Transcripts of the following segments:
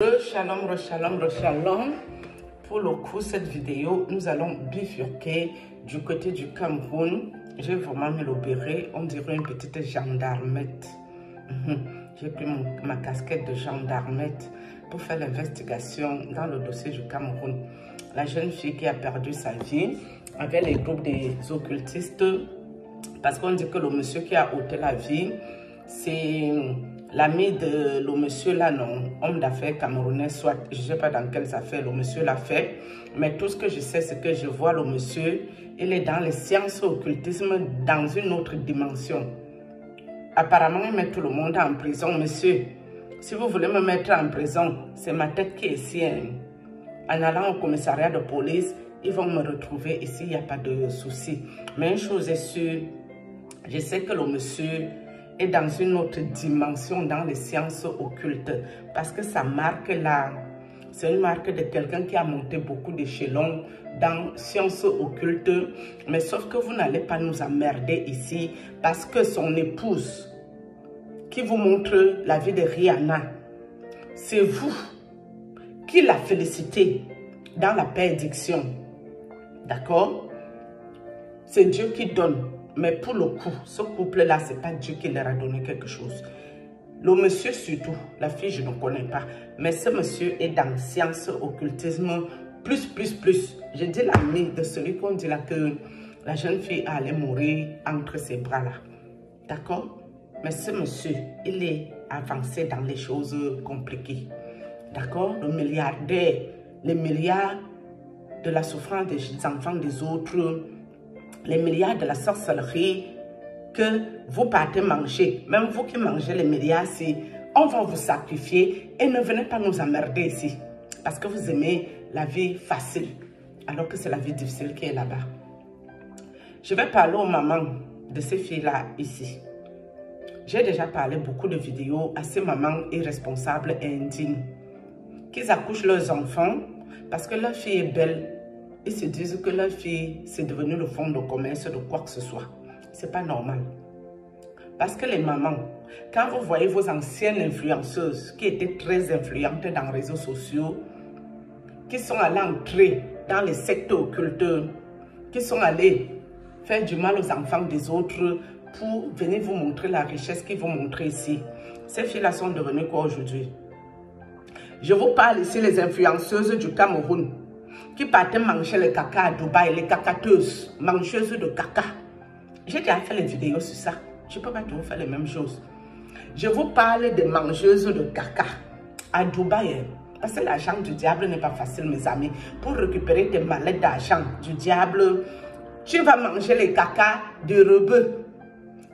Shalom, shalom, shalom. Pour le coup, cette vidéo, nous allons bifurquer du côté du Cameroun. J'ai vraiment mis le béret, on dirait une petite gendarmette. J'ai pris ma casquette de gendarmette pour faire l'investigation dans le dossier du Cameroun. La jeune fille qui a perdu sa vie avec les groupes des occultistes, parce qu'on dit que le monsieur qui a ôté la vie, c'est l'ami de le monsieur là, non, homme d'affaires camerounais, soit, je ne sais pas dans quelles affaires le monsieur l'a fait, mais tout ce que je sais, c'est que je vois le monsieur, il est dans les sciences occultisme dans une autre dimension. Apparemment, il met tout le monde en prison. Monsieur, si vous voulez me mettre en prison, c'est ma tête qui est sienne. En allant au commissariat de police, ils vont me retrouver ici, il n'y a pas de souci. Mais une chose est sûre, je sais que le monsieur est dans une autre dimension dans les sciences occultes, parce que sa marque là, c'est une marque de quelqu'un qui a monté beaucoup d'échelons dans sciences occultes, mais sauf que vous n'allez pas nous emmerder ici, parce que son épouse qui vous montre la vie de Rihanna, c'est vous qui l'a félicité dans la prédiction, d'accord? C'est Dieu qui donne. Mais pour le coup, ce couple-là, ce n'est pas Dieu qui leur a donné quelque chose. Le monsieur surtout, la fille, je ne connais pas. Mais ce monsieur est dans science, occultisme, plus. Je dis l'ami de celui qu'on dit là que la jeune fille allait mourir entre ses bras-là. D'accord? Mais ce monsieur, il est avancé dans les choses compliquées. D'accord? Le milliardaire, les milliards de la souffrance des enfants des autres, les milliards de la sorcellerie que vous partez manger, même vous qui mangez les milliards ici, on va vous sacrifier et ne venez pas nous emmerder ici. Parce que vous aimez la vie facile, alors que c'est la vie difficile qui est là-bas. Je vais parler aux mamans de ces filles-là ici. J'ai déjà parlé beaucoup de vidéos à ces mamans irresponsables et indignes qui accouchent leurs enfants parce que leur fille est belle. Ils se disent que leur fille, c'est devenu le fonds de commerce de quoi que ce soit. C'est pas normal. Parce que les mamans, quand vous voyez vos anciennes influenceuses qui étaient très influentes dans les réseaux sociaux, qui sont allées entrer dans les sectes occultes, qui sont allées faire du mal aux enfants des autres pour venir vous montrer la richesse qu'ils vont montrer ici. Ces filles-là sont devenues quoi aujourd'hui? Je vous parle ici les influenceuses du Cameroun qui partaient manger le caca à Dubaï, les cacateuses, mangeuses de caca. J'ai déjà fait les vidéos sur ça. Je ne peux pas toujours faire les mêmes choses. Je vous parle des mangeuses de caca à Dubaï. Parce que l'argent du diable n'est pas facile, mes amis. Pour récupérer tes mallettes d'argent du diable, tu vas manger les caca de rebeux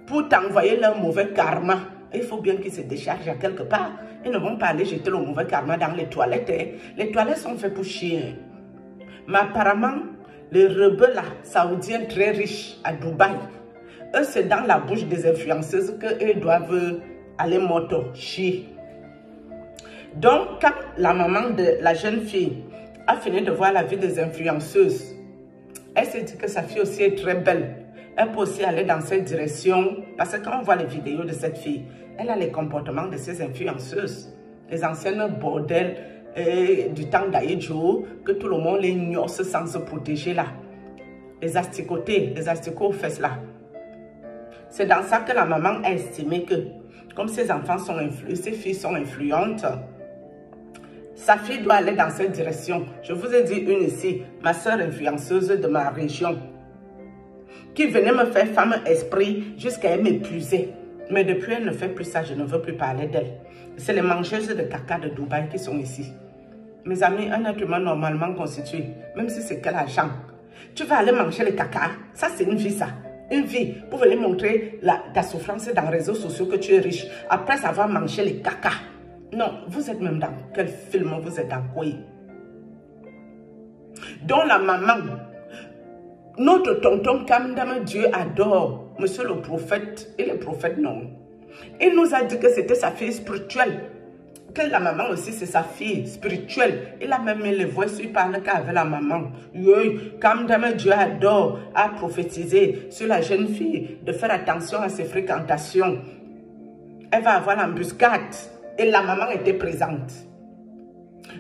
pour t'envoyer leur mauvais karma. Il faut bien qu'ils se déchargent à quelque part. Ils ne vont pas aller jeter le mauvais karma dans les toilettes. Les toilettes sont faites pour chier. Mais apparemment, les rebelles là, saoudiens très riches à Dubaï, eux, c'est dans la bouche des influenceuses qu'eux doivent aller moto, chier. Donc, quand la maman de la jeune fille a fini de voir la vie des influenceuses, elle s'est dit que sa fille aussi est très belle. Elle peut aussi aller dans cette direction. Parce que quand on voit les vidéos de cette fille, elle a les comportements de ces influenceuses. Les anciennes bordels du temps d'Aïdjo, que tout le monde les gnosse sans se protéger là. Les asticotés, les asticots aux fesses là. C'est dans ça que la maman a estimé que, comme ses enfants sont influents, ses filles sont influentes, sa fille doit aller dans cette direction. Je vous ai dit une ici, ma soeur influenceuse de ma région, qui venait me faire femme esprit jusqu'à m'épuiser. Mais depuis, elle ne fait plus ça, je ne veux plus parler d'elle. C'est les mangeuses de caca de Dubaï qui sont ici. Mes amis, un être humain normalement constitué, même si c'est quel argent, tu vas aller manger le caca. Ça, c'est une vie, ça. Une vie pour venir montrer ta souffrance dans les réseaux sociaux que tu es riche. Après avoir mangé le caca. Non, vous êtes même dans quel film vous êtes dans quoi? Donc la maman, notre tonton Kamdame, Dieu adore, monsieur le prophète, et le prophète non. Il nous a dit que c'était sa fille spirituelle. Que la maman aussi, c'est sa fille spirituelle. Il a même mis les voix, il parle qu'avec la maman. Kamdame, Dieu adore, a prophétisé sur la jeune fille de faire attention à ses fréquentations. Elle va avoir l'embuscade. Et la maman était présente.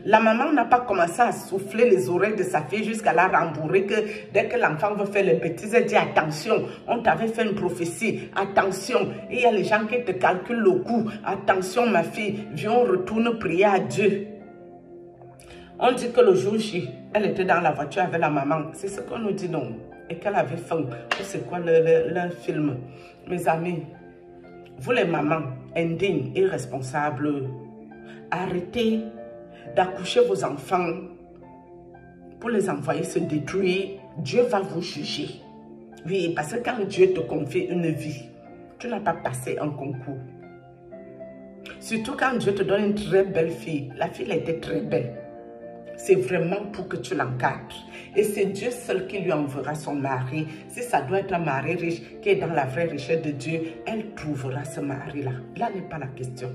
La maman n'a pas commencé à souffler les oreilles de sa fille jusqu'à la rembourrer que dès que l'enfant veut faire les bêtises, elle dit attention, on t'avait fait une prophétie, attention, il y a les gens qui te calculent le coup, attention ma fille, viens on retourne prier à Dieu. On dit que le jour J, elle était dans la voiture avec la maman, c'est ce qu'on nous dit non, et qu'elle avait faim, c'est quoi le film. Mes amis, vous les mamans indignes, irresponsables, arrêtez d'accoucher vos enfants pour les envoyer se détruire. Dieu va vous juger. Oui, parce que quand Dieu te confie une vie, tu n'as pas passé un concours. Surtout quand Dieu te donne une très belle fille. La fille était très belle. C'est vraiment pour que tu l'encadres. Et c'est Dieu seul qui lui enverra son mari. Si ça doit être un mari riche qui est dans la vraie richesse de Dieu, elle trouvera ce mari-là. Là n'est pas la question.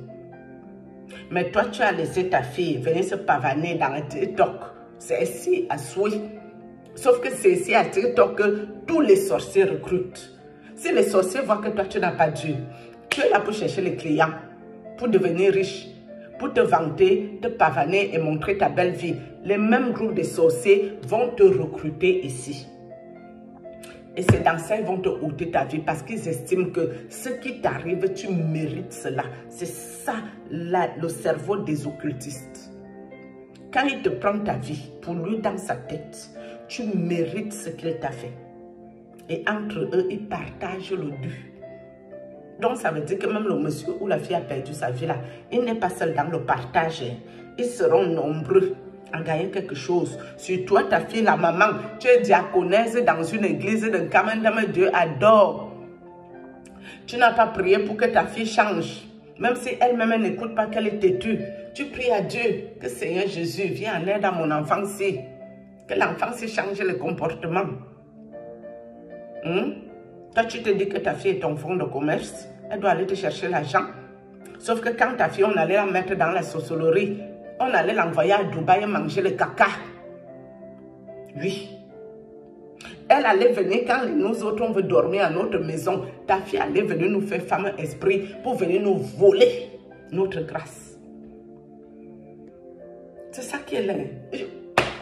Mais toi, tu as laissé ta fille venir se pavaner dans un TikTok. C'est ici à souhait. Sauf que c'est ici à TikTok que tous les sorciers recrutent. Si les sorciers voient que toi, tu n'as pas Dieu, tu es là pour chercher les clients, pour devenir riche, pour te vanter, te pavaner et montrer ta belle vie. Les mêmes groupes de sorciers vont te recruter ici. Et c'est dans ça qu'ils vont te ôter ta vie parce qu'ils estiment que ce qui t'arrive, tu mérites cela. C'est ça le cerveau des occultistes. Quand il te prend ta vie, pour lui dans sa tête, tu mérites ce qu'il t'a fait. Et entre eux, ils partagent le dû. Donc ça veut dire que même le monsieur ou la fille a perdu sa vie là, il n'est pas seul dans le partage. Ils seront nombreux à gagner quelque chose. Sur toi, ta fille, la maman, tu es diaconesse dans une église de Kamendame, Dieu adore. Tu n'as pas prié pour que ta fille change. Même si elle-même n'écoute pas qu'elle est têtue. Tu pries à Dieu que Seigneur Jésus vienne en aide à mon enfant si. Que l'enfant s'y change le comportement. Toi, tu te dis que ta fille est ton fonds de commerce. Elle doit aller te chercher l'argent. Sauf que quand ta fille, on allait la mettre dans la sorcellerie. On allait l'envoyer à Dubaï manger le caca. Oui. Elle allait venir quand nous autres, on veut dormir à notre maison. Ta fille allait venir nous faire femme esprit pour venir nous voler notre grâce. C'est ça qui est là.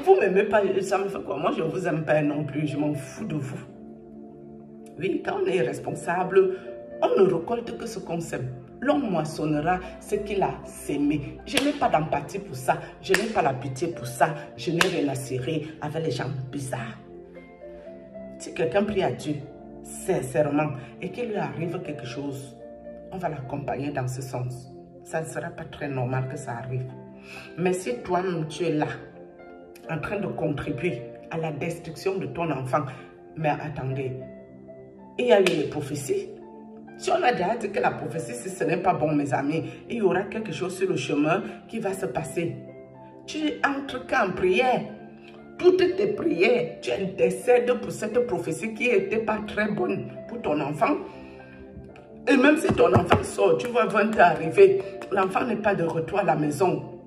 Vous ne m'aimez pas, ça me fait quoi? Moi, je ne vous aime pas non plus. Je m'en fous de vous. Oui, quand on est responsable, on ne récolte que ce qu'on sème. L'homme moissonnera ce qu'il a sémé. Je n'ai pas d'empathie pour ça. Je n'ai pas la pitié pour ça. Je n'ai rien à cirer avec les gens bizarres. Si quelqu'un prie à Dieu, sincèrement, et qu'il lui arrive quelque chose, on va l'accompagner dans ce sens. Ça ne sera pas très normal que ça arrive. Mais si toi-même, tu es là, en train de contribuer à la destruction de ton enfant, mais attendez, il y a eu les prophéties. Si on a déjà dit que la prophétie, si ce n'est pas bon, mes amis, il y aura quelque chose sur le chemin qui va se passer. Tu entres qu'en prière. Toutes tes prières, tu intercèdes pour cette prophétie qui n'était pas très bonne pour ton enfant. Et même si ton enfant sort, tu vois 20 arriver, l'enfant n'est pas de retour à la maison.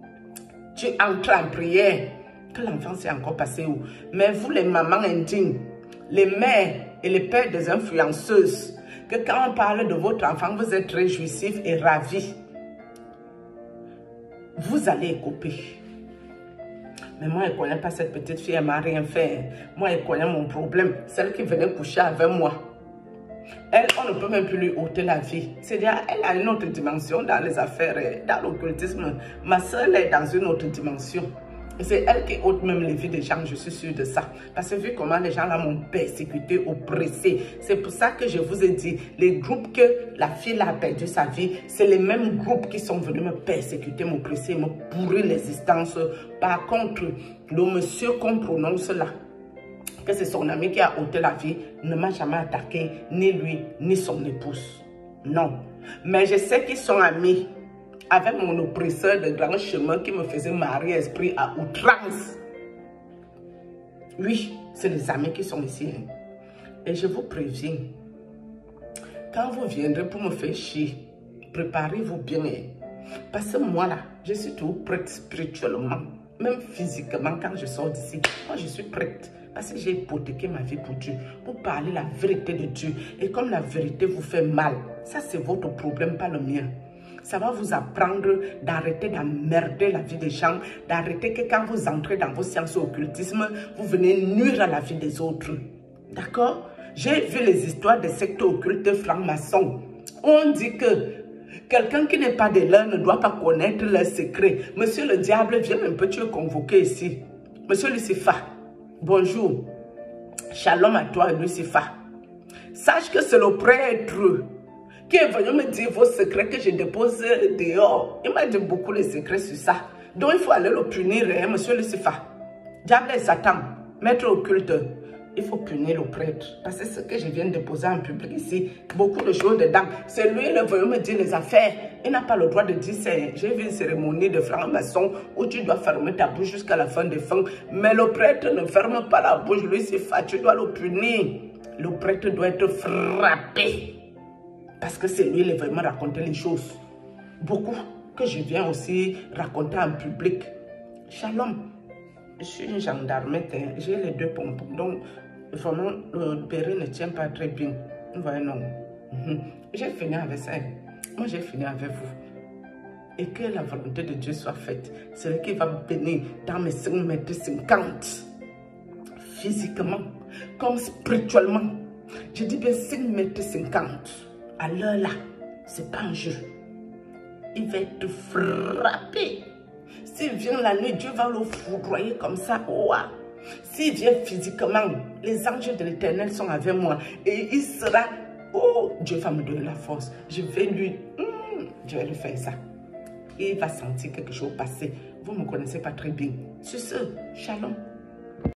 Tu entres en prière. Que l'enfant s'est encore passé où? Mais vous, les mamans indignes, les mères et les pères des influenceuses, que quand on parle de votre enfant, vous êtes réjouissifs et ravis. Vous allez couper. Mais moi, je ne connais pas cette petite fille, elle ne m'a rien fait. Moi, je connais mon problème. Celle qui venait coucher avec moi. Elle, on ne peut même plus lui ôter la vie. C'est-à-dire, elle a une autre dimension dans les affaires, dans l'occultisme. Ma soeur, elle est dans une autre dimension. C'est elle qui ôte même les vies des gens, je suis sûre de ça. Parce que vu comment les gens là m'ont persécuté, oppressé, c'est pour ça que je vous ai dit, les groupes que la fille là a perdu sa vie, c'est les mêmes groupes qui sont venus me persécuter, m'oppresser, me pourrir l'existence. Par contre, le monsieur qu'on prononce là, que c'est son ami qui a ôté la vie, ne m'a jamais attaqué, ni lui, ni son épouse. Non. Mais je sais qu'ils sont amis avec mon oppresseur de grand chemin qui me faisait marier esprit à outrance. Oui, c'est les amis qui sont ici. Et je vous préviens, quand vous viendrez pour me faire chier, préparez-vous bien. Parce que moi là, je suis tout prête spirituellement, même physiquement quand je sors d'ici. Moi je suis prête. Parce que j'ai hypothéqué ma vie pour Dieu, pour parler la vérité de Dieu. Et comme la vérité vous fait mal, ça c'est votre problème, pas le mien. Ça va vous apprendre d'arrêter d'emmerder la vie des gens, d'arrêter que quand vous entrez dans vos séances occultisme, vous venez nuire à la vie des autres. D'accord? J'ai vu les histoires des sectes occultes francs-maçons. On dit que quelqu'un qui n'est pas de l'un ne doit pas connaître leurs secrets. Monsieur le diable, viens un peu te convoquer ici. Monsieur Lucifer, bonjour. Shalom à toi, Lucifer. Sache que c'est le prêtre qui est venu me dire vos secrets que je dépose dehors. Il m'a dit beaucoup les secrets sur ça. Donc il faut aller le punir, hein, monsieur Lucifer. Diable et Satan, maître occulte. Il faut punir le prêtre. Parce que ce que je viens de déposer en public ici, beaucoup de choses dedans. C'est lui qui est venu me dire les affaires. Il n'a pas le droit de dire ça. J'ai vu une cérémonie de franc-maçon où tu dois fermer ta bouche jusqu'à la fin des fins. Mais le prêtre ne ferme pas la bouche. Lui, c'est fait. Tu dois le punir. Le prêtre doit être frappé. Parce que c'est lui qui est vraiment raconter les choses. Beaucoup que je viens aussi raconter en public. Shalom. Je suis une gendarmette, hein. J'ai les deux pompons. Donc, vraiment, le béret ne tient pas très bien. Vous voyez, non. J'ai fini avec ça. Moi, j'ai fini avec vous. Et que la volonté de Dieu soit faite. C'est lui qui va bénir dans mes 5,50 m. Physiquement, comme spirituellement. Je dis bien 5,50 m. À l'heure là, c'est pas un jeu. Il va être frappé. S'il vient la nuit, Dieu va le foudroyer comme ça. Oh, s'il vient physiquement, les anges de l'Éternel sont avec moi. Et il sera... Oh, Dieu va me donner la force. Je vais lui faire ça. Il va sentir quelque chose passer. Vous ne me connaissez pas très bien. Sur ce, shalom.